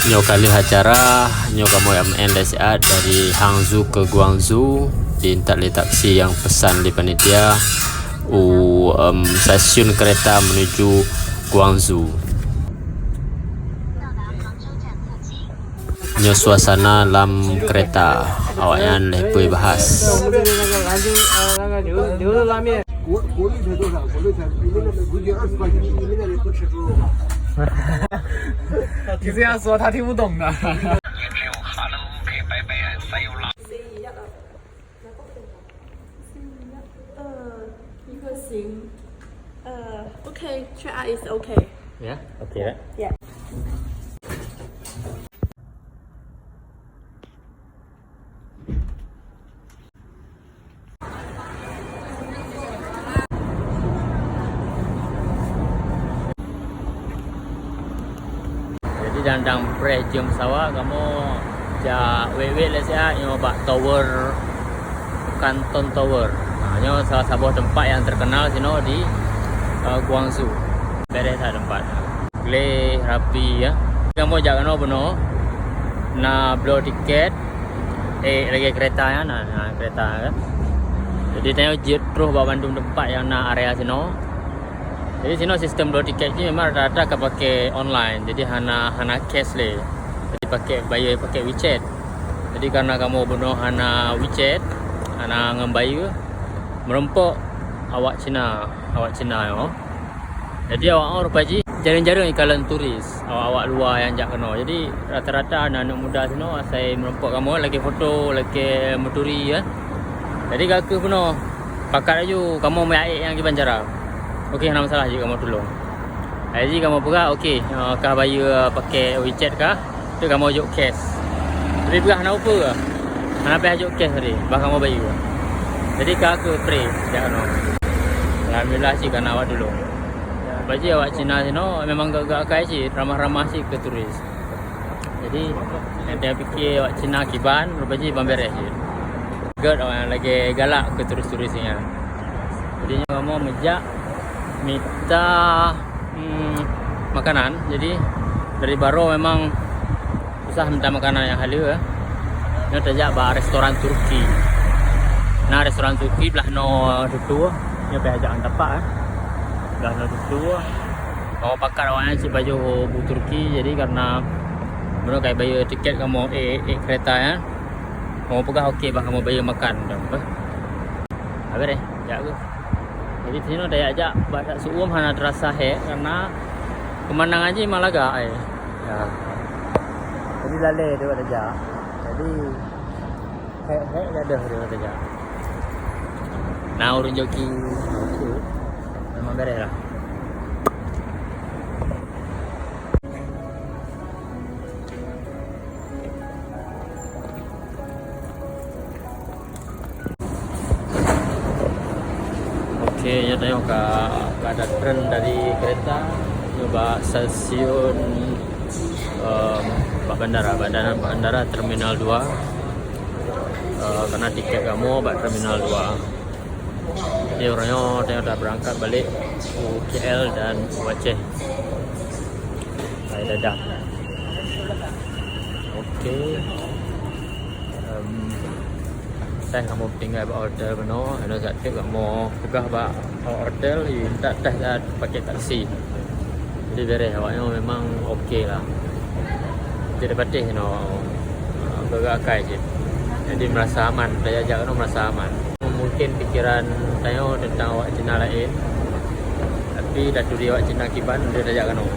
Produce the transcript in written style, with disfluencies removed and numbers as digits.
Nyo kali acara nyo kamu MNDSA dari Hangzhou ke Guangzhou di taksi yang pesan di panitia stasiun kereta menuju Guangzhou. Nyo suasana dalam kereta awaknya lepui bahas. 国内才多少？国内才你们那边估计20块钱，你们那里不吃猪肉吧？你这样说他听不懂的。一个行，OK， try out is OK。 Ya, oke lah. Yeah. Jadi dandang pre jam sawah kamu ja wewe lesya nyo bak tower Canton Tower. Nah, nyo salah satu tempat yang terkenal sino di Guangzhou. Beres tempat. Gle rapi ya. Kamu jak kano beno na beli tiket lagi kereta ya nah kereta kan. Jadi tanya jet terus bawa Bandung tempat yang na area sino. Jadi sini sistem beli tiket ni memang rata-rata pakai online. Jadi hana cash le. Jadi bayar pakai WeChat. Jadi karena kamu benar hana WeChat, hana ngembayar merempok awak Cina yo. Jadi awak rupaji jarang-jarang ikalan turis. Awak luar yang jak kena. Jadi rata-rata anak muda sini saya merempok kamu lagi foto, lagi meturi ya. Jadi kakak benar pakat aja kamu mai yang di Banjarang. Okey, tak masalah je kamu tolong. Jadi kamu buka okey, kah bayar pakai WeChat kah? Tu kamu ajak cash. Tapi bukan nak apa ke? Nak pergi ajak cash tadi, bah kamu bayar. Jadi kah ke free, jangan no. Alhamdulillah sih kan awak tolong. Bagi awak Cina sini memang gak kai sih, ramah-ramah sih ke turis. Jadi dia fikir awak Cina kiban, rupanya pemberes sih. Gak orang lagi galak ke turis-turisnya. Jadi kamu mejak minta makanan. Jadi dari baru memang susah minta makanan yang halal ya. Ini terjak bah restoran Turki. Nah restoran Turki belah no tutu. Ini pihak tempat belah no tutu. Kalau pakar awalnya si baju bu Turki. Jadi karena benar kayak bayar tiket kamu kereta ya. Kamu pegah okey bah kamu bayar makan. Habis deh, jago. Jadi sini ada ajak badak suum hana terasa karena pemandangan aja Malaga ya. Jadi lale dia aja. Jadi ada dia aja. Nah urun joki memang beres lah. Oke, ya tengok ada tren dari kereta coba stasiun bandara Terminal 2 karena tiket kamu bak Terminal 2. Jadi orangnya tengok dah berangkat balik KL dan Aceh. Saya dadah. Oke. Teh kamu tinggal buat order benar, ada zat kamu pegah buat order, tak teh pakai taksi. Jadi beres awaknya memang okey lah. Jadi patih bergakai je. Jadi merasa aman, saya ajak kamu merasa aman. Mungkin pikiran saya tentang awak Cina lain, tapi dah turi awak Cina kiban dia ajak kamu.